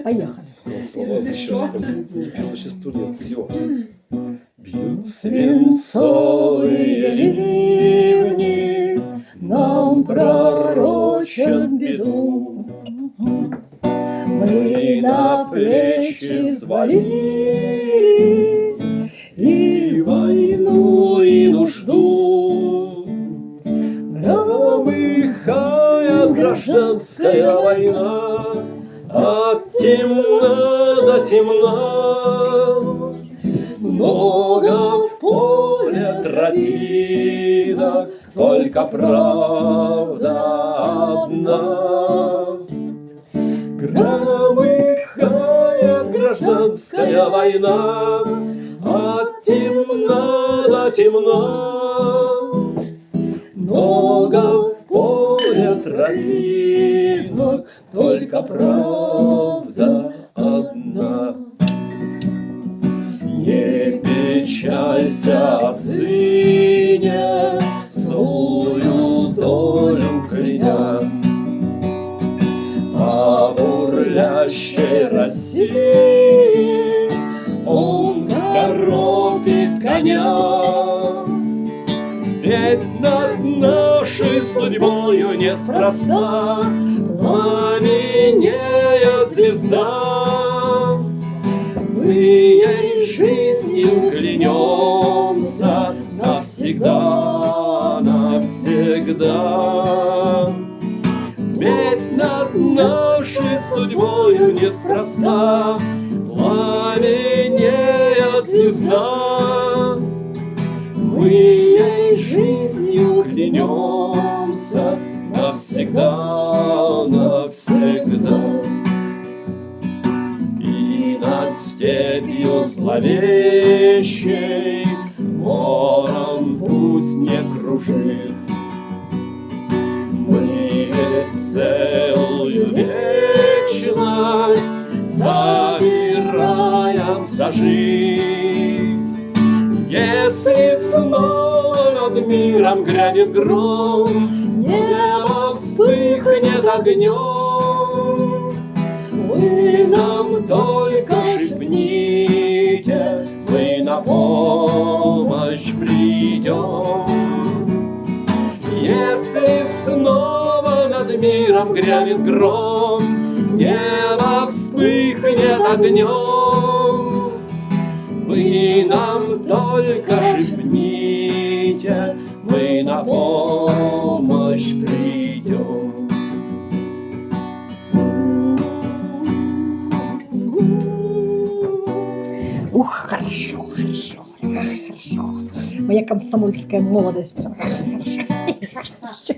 Поехали. Слова еще студия, все. Бьют свинцовые ливни, нам пророчат беду. Мы на плечи взвалили и войну, и нужду. Громыхает гражданская война, от темна до темна. Много в поле тропинок, только правда одна. Громыхает гражданская война, от темна до темна. Много в поле тропинок, только правда одна. Не печалься, сыне, злую долю кляня. По бурлящей России он торопит коня. Ведь знать нашей судьбою неспроста пламенеет звезда. Мы ей жизнью клянемся навсегда, навсегда. Ведь над нашей судьбою неспроста пламенеет звезда. Мы ей жизнью клянемся навсегда, навсегда. И над степью зловещей ворон пусть не кружит. Мы ведь целую вечность собираемся жить. Если снова над миром грянет гром, небо вспыхнет огнем, вы нам только шепните, мы на помощь придем. Если снова над миром грянет гром, небо вспыхнет огнем, вы нам только шепните, мы на помощь придем. Ух, хорошо, хорошо, хорошо. Моя комсомольская молодость. Прям хорошо.